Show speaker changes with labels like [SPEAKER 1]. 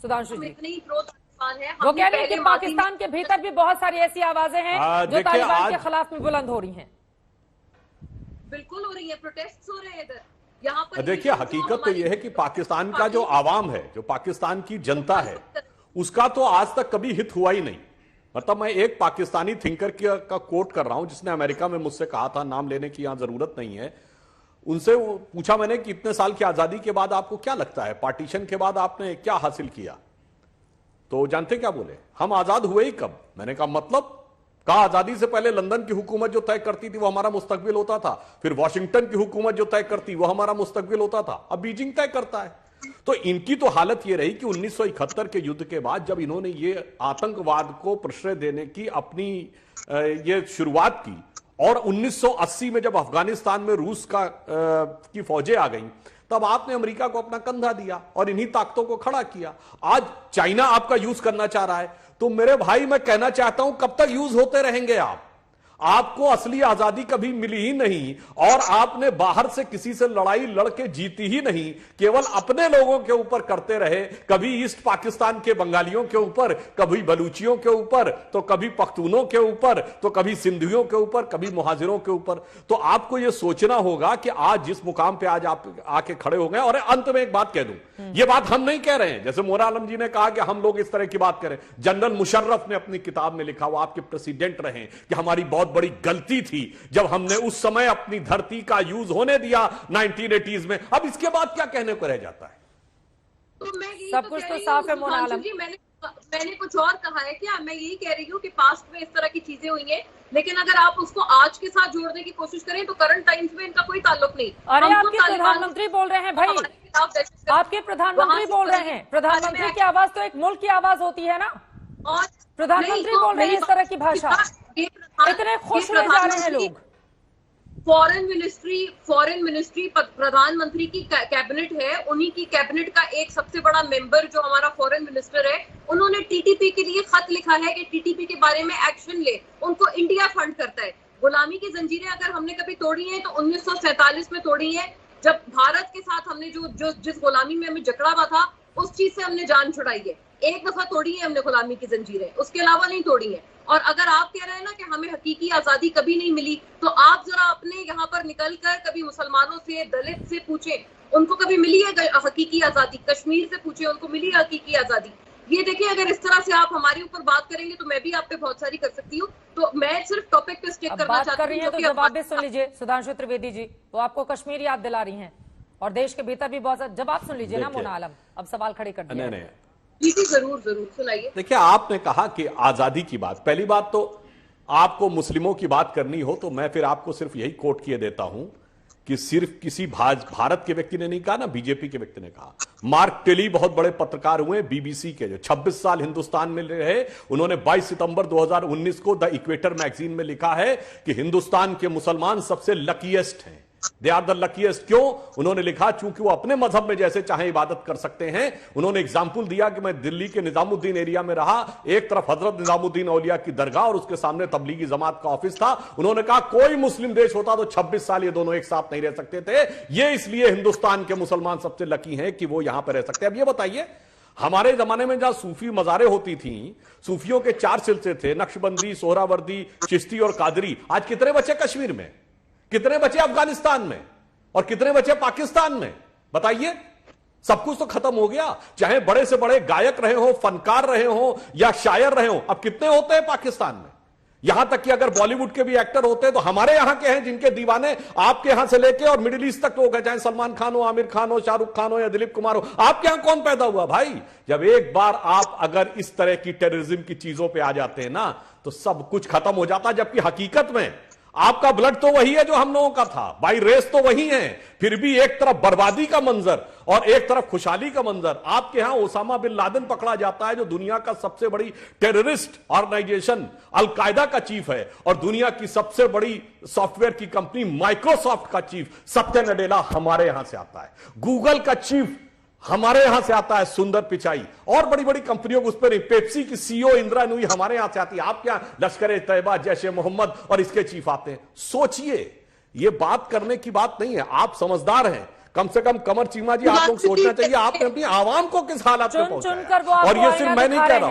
[SPEAKER 1] सुधांशु जी?
[SPEAKER 2] इतने ही प्रो तालिबान है।
[SPEAKER 1] वो कह रहे हैं कि पाकिस्तान के भीतर भी बहुत सारी ऐसी आवाजें हैं जो तालिबान के खिलाफ में बुलंद हो रही हैं।
[SPEAKER 2] बिल्कुल हो रही है, प्रोटेस्ट हो रहे हैं इधर। यहाँ पर
[SPEAKER 3] देखिए, हकीकत तो यह है कि पाकिस्तान का जो आवाम है, जो पाकिस्तान की जनता है, उसका तो आज तक कभी हित हुआ ही नहीं। मतलब मैं एक पाकिस्तानी थिंकर का कोट कर रहा हूं जिसने अमेरिका में मुझसे कहा था, नाम लेने की यहां जरूरत नहीं है, उनसे पूछा मैंने कि इतने साल की आजादी के बाद आपको क्या लगता है, पार्टीशन के बाद आपने क्या हासिल किया? तो जानते क्या बोले? हम आजाद हुए ही कब? मैंने कहा मतलब? कहा आजादी से पहले लंदन की हुकूमत जो तय करती थी वो हमारा मुस्तकबिल होता था, फिर वॉशिंगटन की हुकूमत जो तय करती वो हमारा मुस्तकबिल होता था, अब बीजिंग तय करता है। तो इनकी तो हालत ये रही कि 1971 के युद्ध के बाद जब इन्होंने ये आतंकवाद को प्रश्रय देने की अपनी ये शुरुआत की, और 1980 में जब अफगानिस्तान में रूस की फौजें आ गई, तब आपने अमेरिका को अपना कंधा दिया और इन्हीं ताकतों को खड़ा किया। आज चाइना आपका यूज करना चाह रहा है, तो मेरे भाई मैं कहना चाहता हूं कब तक यूज होते रहेंगे आप? आपको असली आजादी कभी मिली ही नहीं, और आपने बाहर से किसी से लड़ाई लड़के जीती ही नहीं, केवल अपने लोगों के ऊपर करते रहे, कभी ईस्ट पाकिस्तान के बंगालियों के ऊपर, कभी बलूचियों के ऊपर, तो कभी पख्तूनों के ऊपर, तो कभी सिंधियों के ऊपर, कभी मुहाजिरों के ऊपर। तो आपको यह सोचना होगा कि आज जिस मुकाम पे आज आप आके खड़े हो गए। और अंत में एक बात कह दूं, यह बात हम नहीं कह रहे हैं, जैसे मोरा आलम जी ने कहा कि हम लोग इस तरह की बात करें, जनरल मुशर्रफ ने अपनी किताब में लिखा, वो आपके प्रेसिडेंट रहे, कि हमारी बहुत बड़ी गलती थी जब हमने उस समय अपनी धरती का यूज होने दिया 1980s में। अब इसके बाद क्या कहने को रह जाता है?
[SPEAKER 2] तो मैं
[SPEAKER 1] सब कुछ तो साफ है मोना आलम
[SPEAKER 2] जी। मैंने कुछ और कहा है क्या? मैं यही कह रही हूँ कि पास्ट में इस तरह की चीजें हुई हैं, लेकिन अगर आप उसको आज के साथ जोड़ने की कोशिश करें तो करंट टाइम्स में इनका कोई ताल्लुक नहीं।
[SPEAKER 1] अरे आपके प्रधानमंत्री बोल रहे हैं भाई, आपके प्रधानमंत्री बोल रहे हैं। प्रधानमंत्री की आवाज तो एक मुल्क की आवाज होती है ना, और प्रधानमंत्री बोल रहे हैं इस तरह की भाषा, इतने खुश रह जा रहे हैं लोग।
[SPEAKER 2] फॉरेन मिनिस्ट्री प्रधानमंत्री की कैबिनेट है, उन्हीं की कैबिनेट का एक सबसे बड़ा मेंबर जो हमारा फॉरेन मिनिस्टर है, उन्होंने टीटीपी के लिए खत लिखा है कि टीटीपी के बारे में एक्शन ले, उनको इंडिया फंड करता है। गुलामी की जंजीरें अगर हमने कभी तोड़ी हैं तो 1947 में तोड़ी है, जब भारत के साथ हमने जिस गुलामी में हमें जकड़ा हुआ था उस चीज से हमने जान छुड़ाई है। एक दफा तोड़ी है हमने गुलामी की जंजीरें, उसके अलावा नहीं तोड़ी है। और अगर आप कह रहे हैं ना कि हमें हकीकी आजादी कभी नहीं मिली, तो आप जरा अपने यहाँ पर निकलकर कभी मुसलमानों से, दलित से पूछे, उनको कभी मिली है हकीकी आजादी? कश्मीर से पूछे, उनको मिली है हकीकी आजादी? ये देखिए, अगर इस तरह से आप हमारे ऊपर बात करेंगे तो मैं भी आप पे बहुत सारी कर सकती हूँ। तो मैं सिर्फ टॉपिक पे स्टिक करना चाहती हूँ।
[SPEAKER 1] तो जवाब भी सुन लीजिए सुधांशु त्रिवेदी जी, वो आपको कश्मीर याद दिला रही हैं और देश के भीतर भी बहुत। जवाब सुन लीजिए ना मोना आलम, अब सवाल खड़े कर दिया।
[SPEAKER 2] जरूर सुनाइए।
[SPEAKER 3] देखिए, आपने कहा कि आजादी की बात, पहली बात तो आपको मुस्लिमों की बात करनी हो तो मैं फिर आपको सिर्फ यही कोट किए देता हूं कि सिर्फ किसी भारत के व्यक्ति ने नहीं कहा ना, बीजेपी के व्यक्ति ने कहा। मार्क टेली बहुत बड़े पत्रकार हुए बीबीसी के, जो 26 साल हिंदुस्तान में रहे, उन्होंने 22 सितंबर 2019 को द इक्वेटर मैगजीन में लिखा है कि हिंदुस्तान के मुसलमान सबसे लकीएस्ट हैं, दे आर द लकीएस्ट। क्यों? उन्होंने लिखा चूंकि वो अपने मजहब में जैसे चाहे इबादत कर सकते हैं। उन्होंने एग्जाम्पल दिया कि मैं दिल्ली के निजामुद्दीन एरिया में रहा, एक तरफ हजरत निजामुद्दीन औलिया की दरगाह और उसके सामने तबलीगी जमात का ऑफिस था। उन्होंने कहा कोई मुस्लिम देश होता तो 26 साल ये दोनों एक साथ नहीं रह सकते थे। ये इसलिए हिंदुस्तान के मुसलमान सबसे लकी हैं कि वो यहां पर रह सकते हैं। अब ये बताइए, हमारे जमाने में जहां सूफी मजारे होती थी, सूफियों के 4 सिलसिले थे, नक्शबंदी, सोहरावर्दी, चिश्ती और कादरी। आज कितने बचे कश्मीर में, कितने बचे अफगानिस्तान में, और कितने बचे पाकिस्तान में? बताइए। सब कुछ तो खत्म हो गया। चाहे बड़े से बड़े गायक रहे हो, फनकार रहे हो या शायर रहे हो, अब कितने होते हैं पाकिस्तान में? यहां तक कि अगर बॉलीवुड के भी एक्टर होते हैं तो हमारे यहां के हैं जिनके दीवाने आपके यहां से लेके और मिडिल ईस्ट तक लोग हैं, चाहे सलमान खान हो, आमिर खान हो, शाहरुख खान हो या दिलीप कुमार हो। आपके यहां कौन पैदा हुआ भाई? जब एक बार आप अगर इस तरह की टेररिज्म की चीजों पे आ जाते हैं ना, तो सब कुछ खत्म हो जाता है। जबकि हकीकत में आपका ब्लड तो वही है जो हम लोगों का था, बाई रेस तो वही है, फिर भी एक तरफ बर्बादी का मंजर और एक तरफ खुशहाली का मंजर। आपके यहां ओसामा बिन लादेन पकड़ा जाता है, जो दुनिया का सबसे बड़ी टेररिस्ट ऑर्गेनाइजेशन अलकायदा का चीफ है, और दुनिया की सबसे बड़ी सॉफ्टवेयर की कंपनी माइक्रोसॉफ्ट का चीफ सत्य नडेला हमारे यहां से आता है, गूगल का चीफ हमारे यहां से आता है सुंदर पिचाई, और बड़ी बड़ी कंपनियों को उस पर, पेप्सी की सीईओ इंदिरा नूई हमारे यहां से आती है। आप क्या लश्कर ए तैयबा, जैशे मोहम्मद और इसके चीफ आते हैं? सोचिए, यह बात करने की बात नहीं है। आप समझदार हैं, कम से कम कमर चीमा जी, आप लोग सोचना चाहिए आपने अपनी आवाम को किस हालात में
[SPEAKER 1] चुन
[SPEAKER 3] पहुंचाया।
[SPEAKER 1] चुन कर वो आपको
[SPEAKER 3] और ये सिर्फ
[SPEAKER 1] आईना
[SPEAKER 3] मैं नहीं
[SPEAKER 1] दिखा
[SPEAKER 3] कह
[SPEAKER 1] रहे
[SPEAKER 3] रहा हूं।